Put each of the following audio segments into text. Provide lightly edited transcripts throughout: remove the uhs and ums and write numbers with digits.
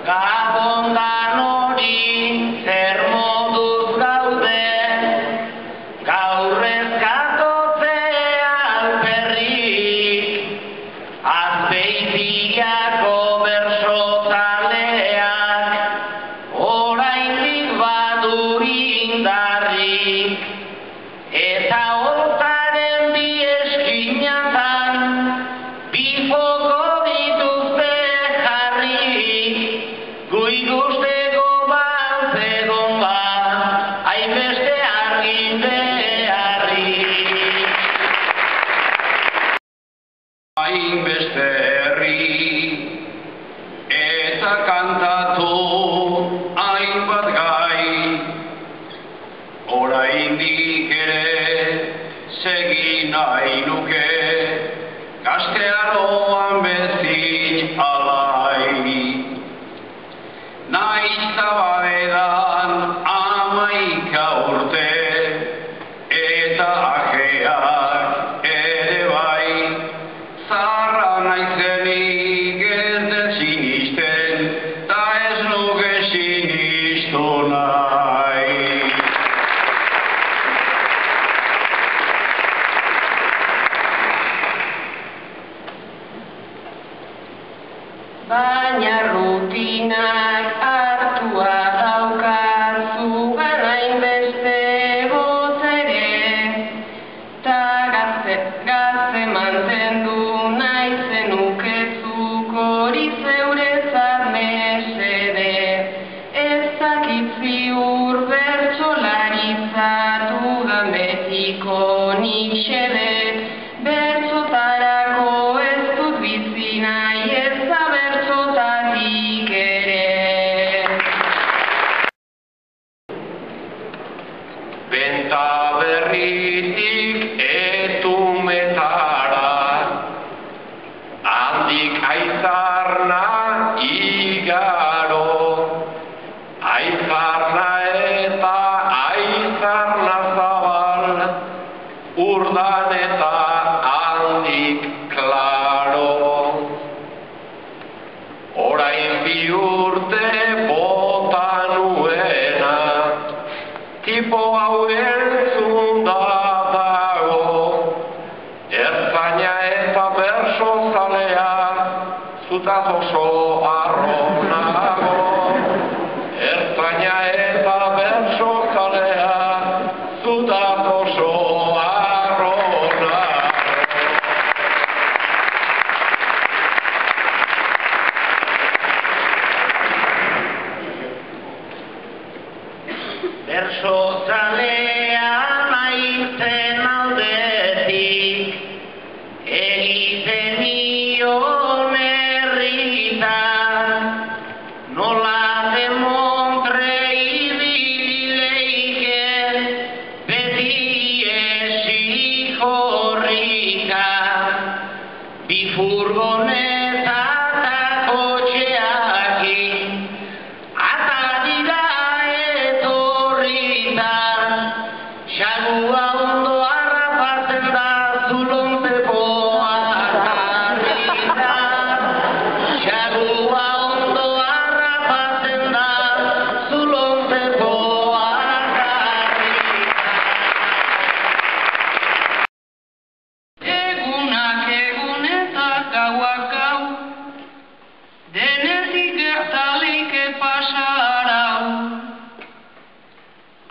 Gabondan hori zer moduz gaude, gaur eskatotzea alperrik, Azpeitiako bersozaleak, oraindik badu indarrik, eta hortaren bi eskinatan, bi foko dituzte jarrik, gu ikusteko bat egon bat, hainbeste argin beharrik. Hainbeste herri, eta kantatu hainbat gai, oraindik ere segin nahi nuke, gaztearoan bezit alai. Naiz tabaedan 11 urte, eta ajeak ere bai, zaharra naizenik ez dut sinisten, ta ez nuke sinistu nahi. Baina rutinak hartua daukazu hainbeste botere, ta gazte mantendu nahi zenukezuk hori zeuretzat mesede. Ez dakit ziur bertsolaritza dudan betiko nik xede, bertsotarako ez dut bizi nahi ez da bertsotatik ere. Benta berritik etumetara, handik aizarna igaro, aizarna eta aizarna zabal, urdan eta handik klaro. Orain bi urte bota nuena, tipo hau entzunda dago, ertzaina eta bersozalea, zutaz oso arronago. Ertzaina eta bersozalea, zutaz oso arronago. Bersozalea naizen aldetik, egiten nion herritan, nola demontre ibileike, beti esik horrika, bi furgoneta eta kotxeakin, ata dira etorritan, xagua ondo harrapatzen da zulontepoa jarritan. Xagua ondo harrapatzen da zulontepoa jarritan. Egunak egun eta gauak gau, denetik gertalik pasarau.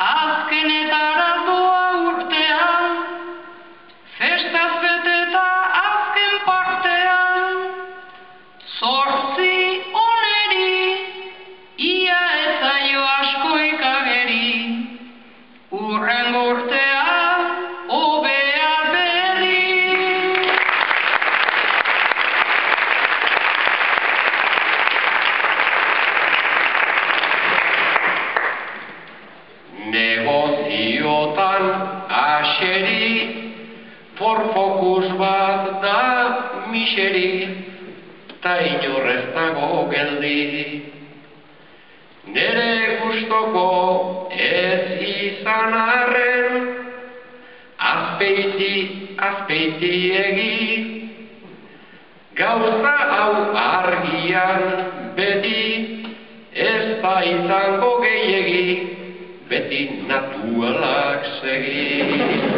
Azkenetara doa urtean, festaz beteta azken partean, 8 oneri, ia ez zaio asko ikageri, urrengo urtean, hobea berri. Negoziotan aseri, forfokus bat da miseri, ta inor ez dago geldi. Nere gustoko ez izan arren, azpeiti egi, gauza hau argian beti beti naturalak segi.